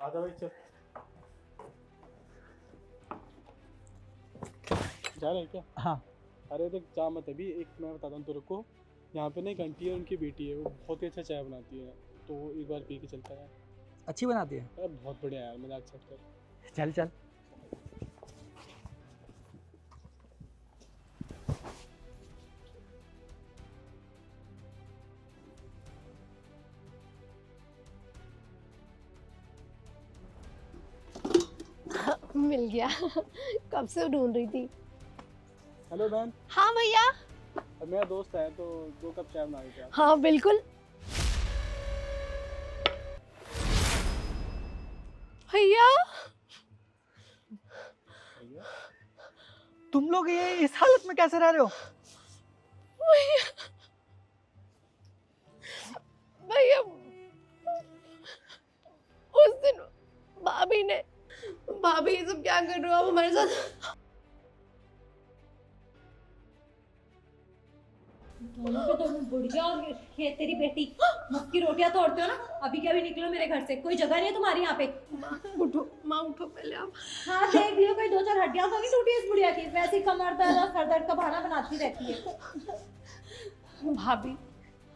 आजा भाई चल। जा रहे हैं क्या? हाँ। अरे देख जा मत अभी, एक मैं बताता हूँ तेरे को। यहाँ पे ना एक आंटी है, उनकी बेटी है, वो बहुत ही अच्छा चाय बनाती है, तो एक बार पी के चलता है। अच्छी बनाती है। अरे बहुत बढ़िया यार, मजाक छट कर। चल चल। मिल गया। कब से ढूंढ रही थी। हेलो बहन। हाँ भैया। अब मेरा दोस्त है तो 2 कप चाय बना देते आप। हाँ बिल्कुल भैया। भैया तुम लोग ये इस हालत में कैसे रह रहे हो? भैया भैया उस दिन भाभी ये सब क्या कर रहे हो आप हमारे साथ? दोनों पे तो बुढ़िया और ये तेरी बेटी मुफ्त की रोटियां तोड़ते हो ना। अभी क्या भी निकलो मेरे घर से, कोई जगह नहीं है तुम्हारी यहाँ पे। माँ उठो पहले आप। हाँ देख लियो, कोई 2-4 हड्डियां तो नहीं टूटी इस बुढ़िया की, वैसे ही कमर दर्द और सर दर्द का बहाना बनाती रहती है। भाभी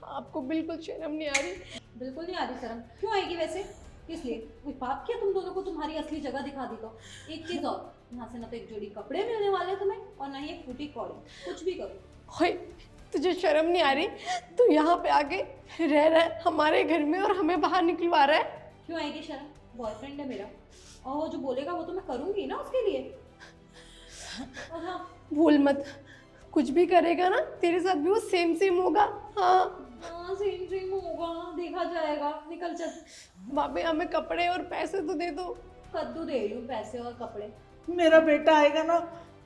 आपको बिल्कुल शर्म नहीं आ रही? बिल्कुल नहीं आ रही शर्म। क्यों आएगी वैसे? किस लिए? कोई पाप किया तुम दोनों को तुम्हारी असली जगह दिखा दी तो? एक चीज और, यहाँ से ना तो एक जोड़ी कपड़े मिलने वाले तुम्हें और ना ही एक फूटी कौड़ी। कुछ भी करो। होए तुझे शर्म नहीं आ रही? तू यहाँ पे आके रह रहा है हमारे घर में और हमें बाहर निकलवा रहा है। क्यों आएगी शर्म? बॉयफ्रेंड है मेरा और वो जो बोलेगा वो तो मैं करूंगी ना उसके लिए। और हाँ, भूल मत, कुछ भी करेगा ना तेरे साथ भी वो सेम होगा। हाँ हाँ सेम होगा, देखा जाएगा। निकल चल। भाभी हमें कपड़े और पैसे तो दे दो। कद्दू दे रही हूँ, पैसे और कपड़े। मेरा बेटा आएगा ना,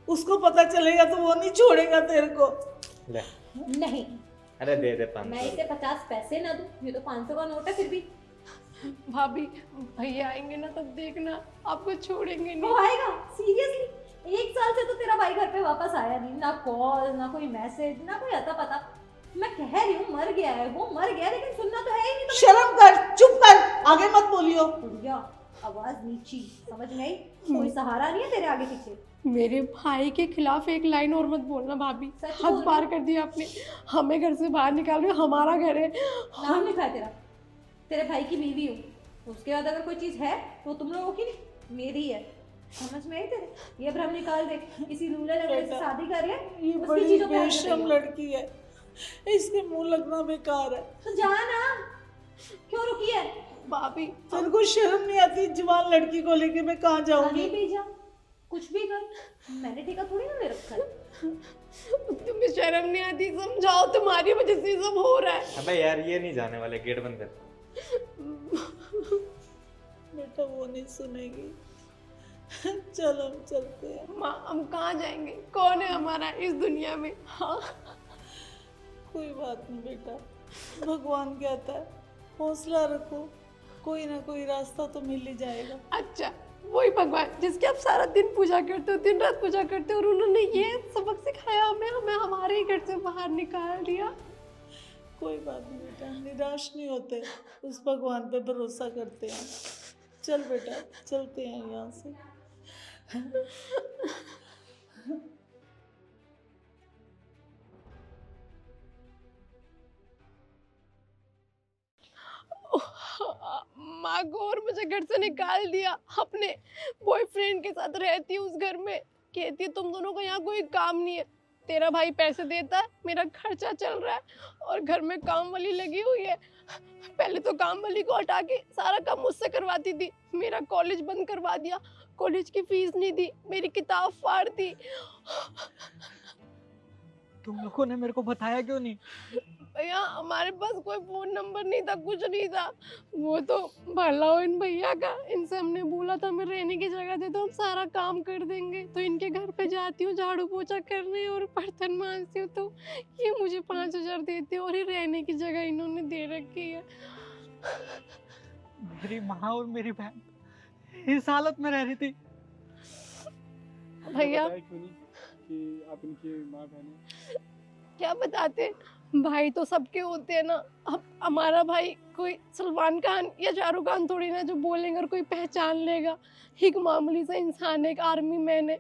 उसको पता चलेगा तो वो नहीं छोड़ेगा तेरे को। ले नहीं, अरे दे दे 500। मैं इसे 50 पैसे ना दूं, ये तो 500 का नोट है फिर भी। भाभी भैया आएंगे ना तब देखना, आपको छोड़ेंगे वो नहीं। आएगा? सीरियसली? 1 साल से तो तेरा भाई घर पे वापस आया नहीं, ना कॉल ना कोई मैसेज ना कोई अता पता। मैं कह रही हूँ मर गया है, वो मर गया, लेकिन सुनना तो है ही नहीं। शर्म कर, चुप कर, आगे मत बोलियो। बुढ़िया आवाज नीची, समझ में आई? कोई सहारा नहीं है तेरे आगे पीछे। मेरे भाई के खिलाफ एक लाइन और मत बोलना भाभी, सच हद बोल पार रही कर दिया आपने। हमें घर से बाहर निकाल रहे हो, हमारा घर है। नाम लिखा है तेरा, तेरे भाई की बीवी हूँ। उसके बाद अगर कोई चीज है तो तुम लोगों की नहीं, मेरी है। समझ में आई तेरे? ये भ्रम निकाल दे। किसी लूले लंगड़े से शादी कर ले, ये उसकी बड़ी चीजों पे हाथ बेशरम लगाइए। लड़की है, इसके मुंह लगना बेकार है। तो जा ना, क्यों रुकी है? भाभी तेरे को शर्म नहीं आती? जवान लड़की को लेके मैं कहाँ जाऊंगी? कहीं भी जा, कुछ भी कर, मैंने ठेका थोड़ी ना ले रखा है। तुम्हें शर्म नहीं आती? समझाओ, तुम्हारी वजह से ये सब हो रहा है। अबे यार ये नहीं जाने वाले, गेट बंद कर। बेटा वो नहीं सुनेगी। चल हम चलते हैं। माँ हम कहाँ जाएंगे? कौन है हमारा इस दुनिया में? हाँ कोई बात नहीं बेटा, भगवान कहता है हौसला रखो, कोई ना कोई रास्ता तो मिल ही जाएगा। अच्छा, वही भगवान जिसकी आप सारा दिन पूजा करते हो, दिन रात पूजा करते हो, और उन्होंने ये सबक सिखाया हमें हमारे ही घर से बाहर निकाल दिया। कोई बात नहीं बेटा, निराश नहीं होते, उस भगवान पे भरोसा करते हैं। चल बेटा चलते हैं यहाँ से। माँ को और मुझे घर से निकाल दिया, अपने बॉयफ्रेंड के साथ रहती हूँ उस घर में। कहती है तुम दोनों को यहाँ कोई काम नहीं है, तेरा भाई पैसे देता है, मेरा खर्चा चल रहा है और घर में काम वाली लगी हुई है। पहले तो काम वाली को हटा के सारा काम मुझसे करवाती थी, मेरा कॉलेज बंद करवा दिया, कॉलेज की फीस नहीं दी, मेरी किताब फाड़ दी। तुम लोगों ने मेरे को बताया क्यों नहीं? भैया हमारे पास कोई फोन नंबर नहीं था, कुछ नहीं था। वो तो भला हो इन भैया का, इनसे हमने बोला था हमें रहने की जगह दे दो, हम सारा काम कर देंगे। तो इनके घर पे जाती हूँ झाड़ू पोछा करने और बर्तन मांजती हूँ, तो ये मुझे 5,000 देते और ये रहने की जगह इन्होंने दे रखी है। मेरी माँ और मेरी बहन इस हालत में रह रही थी। भैया क्यों नहीं कि आप इनकी माँ बहन हैं? क्या बताते, भाई तो सबके होते हैं ना। अब हमारा भाई कोई सलमान खान या शाहरुख खान थोड़ी ना जो बोलेंगे और कोई पहचान लेगा। एक मामूली सा इंसान है, एक आर्मी मैन है,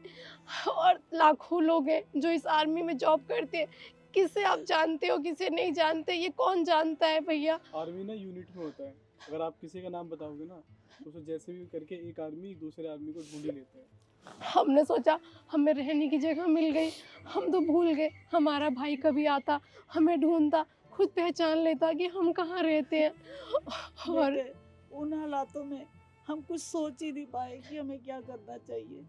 और लाखों लोग हैं जो इस आर्मी में जॉब करते हैं। किसे आप जानते हो, किसे नहीं जानते, ये कौन जानता है भैया। आर्मी ना यूनिट में होता है, अगर आप किसी का नाम बताओगे ना तो उसे जैसे भी करके एक आर्मी दूसरे आर्मी को ढूंढ ही लेते हैं। हमने सोचा हमें रहने की जगह मिल गई, हम तो भूल गए हमारा भाई कभी आता, हमें ढूंढता, खुद पहचान लेता कि हम कहाँ रहते हैं। और बेटे, उन हालातों में हम कुछ सोच ही नहीं पाए कि हमें क्या करना चाहिए।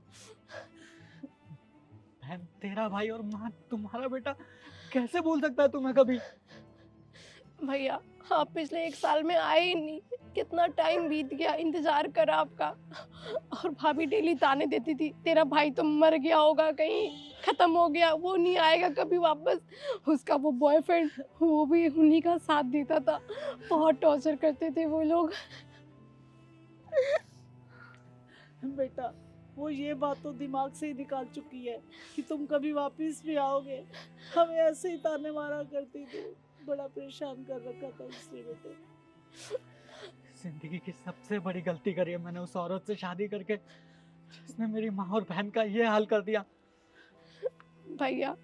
बहन, तेरा भाई और माँ तुम्हारा बेटा कैसे भूल सकता है तुम्हें कभी? भैया आप पिछले 1 साल में आए ही नहीं, कितना टाइम बीत गया, इंतजार करा आपका। और भाभी डेली ताने देती थी तेरा भाई तो मर गया होगा, कहीं खत्म हो गया, वो नहीं आएगा कभी वापस। उसका वो बॉयफ्रेंड, वो भी उन्हीं का साथ देता था। बहुत टॉर्चर करते थे वो लोग। बेटा, वो ये बात तो दिमाग से ही निकाल चुकी है कि तुम कभी वापस भी आओगे। हमें ऐसे ही ताने मारा करती थी, बड़ा परेशान कर रखा था उससे बेटे। जिंदगी की सबसे बड़ी गलती करी है मैंने उस औरत से शादी करके, जिसने मेरी माँ और बहन का ये हाल कर दिया। भैया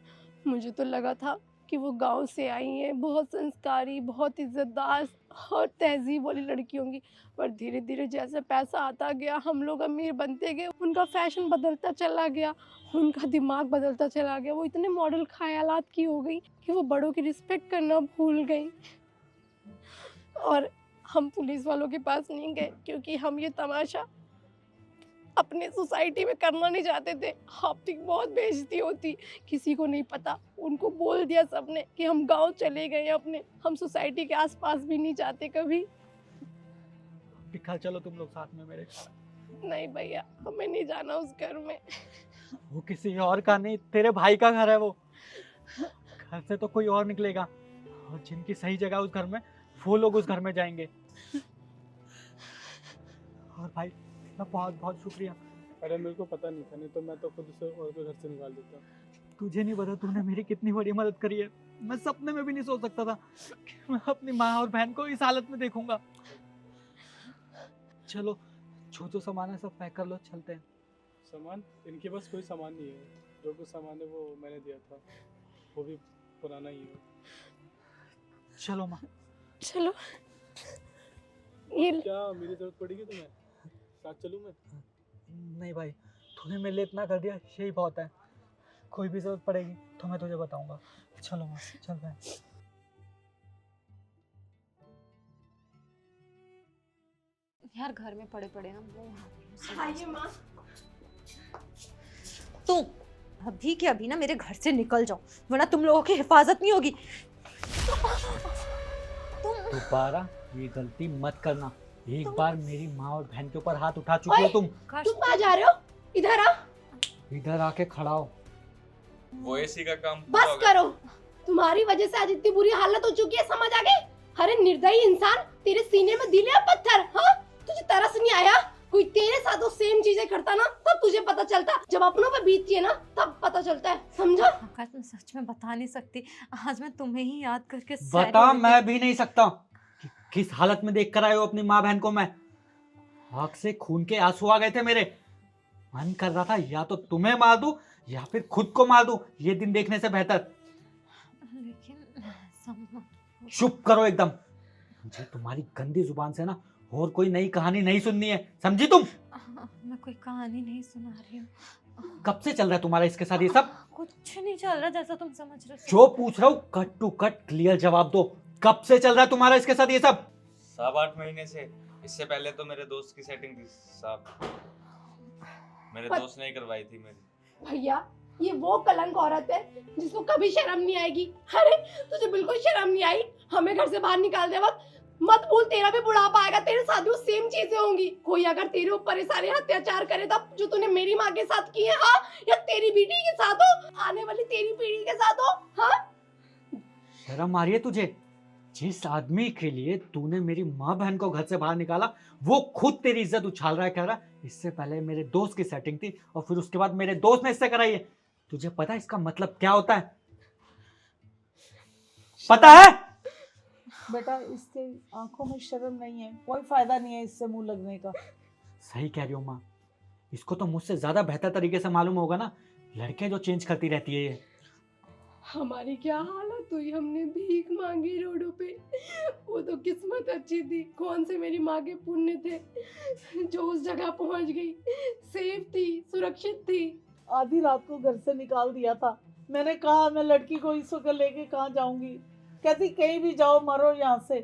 मुझे तो लगा था कि वो गांव से आई हैं, बहुत संस्कारी, बहुत इज्जतदार और तहजीब वाली लड़की होंगी, पर धीरे धीरे जैसे पैसा आता गया, हम लोग अमीर बनते गए, उनका फैशन बदलता चला गया, उनका दिमाग बदलता चला गया। वो इतने मॉडल ख्यालात की हो गई कि वो बड़ों की रिस्पेक्ट करना भूल गई। और हम पुलिस वालों के पास नहीं गए क्योंकि हम ये तमाशा अपने सोसाइटी में करना नहीं चाहते थे। आपकी बहुत बेइज्जती होती, किसी को नहीं पता, उनको बोल दिया सबने कि हम गांव चले गए अपने, हम सोसाइटी के आसपास भी नहीं जाते कभी। निकल चलो तुम लोग साथ में मेरे। नहीं भैया, हमें नहीं जाना उस घर में। वो किसी और का नहीं, तेरे भाई का घर है वो। घर से तो कोई और निकलेगा, और जिनकी सही जगह उस घर में, वो लोग उस घर में जाएंगे। और भाई मैं बहुत बहुत शुक्रिया। अरे मेरे को पता नहीं था, नहीं तो मैं तो खुद उसे और के घर से निकाल देता। तुझे नहीं पता तूने मेरी कितनी बड़ी मदद करी है। मैं सपने में भी नहीं सोच सकता था कि मैं अपनी माँ और बहन को इस हालत में देखूंगा। चलो जो जो सामान है सब पैक कर लो, चलते हैं। सामान? इनके पास कोई सामान नहीं है, जो कुछ सामान है वो मैंने दिया था, वो भी पुराना ही है। चलो माँ। चलो। ये क्या मेरी जरूरत पड़ेगी तुम्हें? साथ चलूं मैं? नहीं भाई, तूने मेरे लिए इतना कर दिया, यही बहुत है। कोई भी जरूरत पड़ेगी तो मैं तुझे बताऊंगा। चलो माँ, चलते हैं। यार घर में पड़े पड़े हम वो। आइए माँ। तुम अभी के अभी ना मेरे घर से निकल जाओ, वरना तुम लोगों की हिफाजत नहीं होगी। तुम दोबारा ये गलती मत करना। एक बार मेरी माँ और बहन के ऊपर हाथ उठा चुके हो तुम। तुम कहाँ जा रहे हो? इधर आ। इधर आके खड़ा हो। वो एसी का काम पूरा बस हो गया। करो, तुम्हारी वजह से आज इतनी बुरी हालत हो चुकी है, समझ आ गई? अरे निर्दयी इंसान, तेरे सीने में दिल है पत्थर। हाँ, तुझे तरस नहीं आया? कोई तेरे साथ वो सेम चीजें करता ना, तब तुझे पता चलता। जब अपनों पे बीतती है ना, तब पता चलता है, समझा? आकाश, मैं सच में बता नहीं सकती, आज मैं तुम्हें ही याद करके बता, मैं भी नहीं सकता कि किस हालत में देख कर आए हो अपनी माँ बहन को। मैं आँख से खून के आंसू आ गए थे मेरे। मन कर रहा था या तो तुम्हें मार दूं या फिर खुद को मार दूं, ये दिन देखने से बेहतर। लेकिन चुप करो एकदम। मुझे तुम्हारी गंदी जुबान से ना और कोई नई कहानी नहीं सुननी है, समझी तुम? मैं कोई कहानी नहीं सुना रही हूँ। कब से चल रहा है तुम्हारा इसके साथ ये सब? कुछ नहीं चल रहा जैसा तुम समझ रहे हो। जो पूछ रहा हूँ कट टू कट क्लियर जवाब दो। कब से चल रहा है तुम्हारा इसके साथ ये सब? 7-8 महीने से। इससे पहले तो मेरे दोस्त की सेटिंग थी साहब, मेरे दोस्त ने ही करवाई थी मेरी। भैया ये वो कलंक औरत है जिसको कभी शर्म नहीं आएगी। अरे तुझे बिल्कुल शर्म नहीं आई? हमें घर से बाहर निकाल दे वक्त। मत भूल, तेरा भी बुढ़ापा आएगा, तेरे साथ भी सेम चीजें होंगी। कोई अगर तेरे ऊपर ये सारे अत्याचार करे तब, जो तूने मेरी माँ के साथ किए, हाँ, या तेरी बेटी के साथ हो, आने वाली तेरी पीढ़ी के साथ हो, हाँ। शर्म आ रही है तुझे? जिस आदमी के लिए तूने मेरी माँ बहन को घर से बाहर निकाला, वो खुद तेरी इज्जत उछाल रहा है, कह रहा इससे पहले मेरे दोस्त की सेटिंग थी और फिर उसके बाद मेरे दोस्त ने इससे कराई है। तुझे पता है इसका मतलब क्या होता है? पता है? बेटा इसके आंखों में शर्म नहीं है, कोई फायदा नहीं है इससे मुंह लगने का। सही कह रही हो माँ, इसको तो मुझसे ज्यादा बेहतर तरीके से मालूम होगा ना, लड़के जो चेंज करती रहती है ये। हमारी क्या हालत हुई, हमने भीख मांगी रोडों पे। वो तो किस्मत अच्छी थी, कौन से मेरी माँ के पुण्य थे जो उस जगह पहुंच गई, सेफ थी, सुरक्षित थी। आधी रात को घर से निकाल दिया था। मैंने कहा मैं लड़की को इस वक्त लेके कहाँ जाऊंगी, कहती कहीं भी जाओ मरो यहाँ से।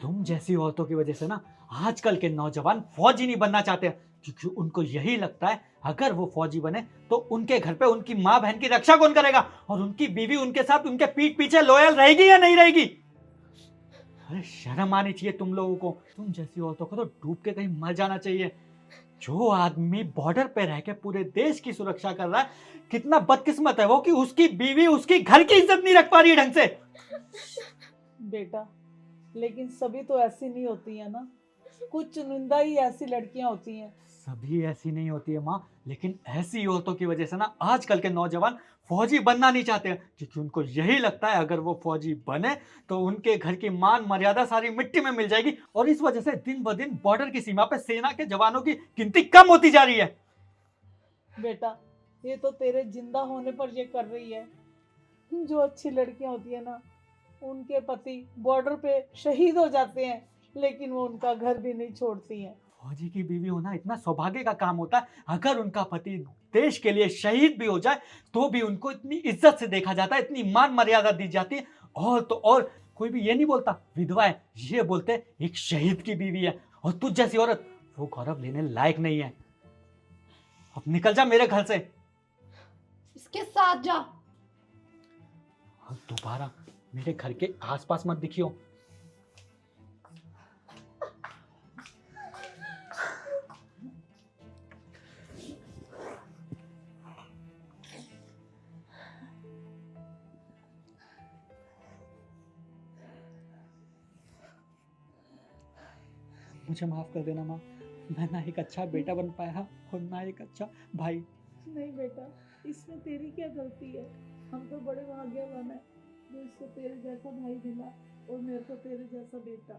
तुम जैसी औरतों की वजह से ना आजकल के नौजवान फौजी नहीं बनना चाहते, क्योंकि उनको यही लगता है अगर वो फौजी बने तो उनके घर पे उनकी माँ बहन की रक्षा कौन करेगा, और उनकी बीवी उनके साथ उनके पीठ पीछे लॉयल रहेगी या नहीं रहेगी। अरे शर्म आनी चाहिए तुम लोगों को, तुम जैसी औरतों को तो डूब के कहीं मर जाना चाहिए। जो आदमी बॉर्डर पे रह के पूरे देश की सुरक्षा कर रहा है, कितना बदकिस्मत है वो कि उसकी बीवी उसकी घर की इज्जत नहीं रख पा रही है ढंग से। बेटा लेकिन सभी तो ऐसी नहीं होती है ना, कुछ चुनिंदा ही ऐसी लड़कियां होती हैं। सभी ऐसी नहीं होती है माँ, लेकिन ऐसी औरतों की वजह से ना आजकल के नौजवान फौजी बनना नहीं चाहते हैं, क्योंकि उनको यही लगता है अगर वो फौजी बने तो उनके घर की मान मर्यादा सारी मिट्टी में मिल जाएगी, और इस वजह से दिन ब दिन बॉर्डर की सीमा पे सेना के जवानों की गिनती कम होती जा रही है। बेटा ये तो तेरे जिंदा होने पर ये कर रही है। जो अच्छी लड़कियां होती है ना, उनके पति बॉर्डर पे शहीद हो जाते हैं लेकिन वो उनका घर भी नहीं छोड़ती हैं। फौजी की बीवी होना इतना सौभाग्य का काम होता है, अगर उनका पति देश के लिए शहीद भी हो जाए तो भी उनको इतनी इज्जत से देखा जाता है, इतनी मान मर्यादा दी जाती है। और तो और कोई भी ये नहीं बोलता विधवा है, ये बोलते एक शहीद की बीवी है, और तुझ जैसी औरत वो गौरव लेने लायक नहीं है। अब निकल जा मेरे घर से, इसके साथ जा। और दोबारा मेरे घर के आसपास मत दिखियो। मुझे माफ कर देना माँ, मैं ना एक अच्छा बेटा बन पाया और ना एक अच्छा भाई। नहीं बेटा इसमें तेरी क्या गलती है, हम तो बड़े भाग्यवान हैं जो इसको तेरे जैसा भाई मिला और मेरे को तेरे जैसा बेटा।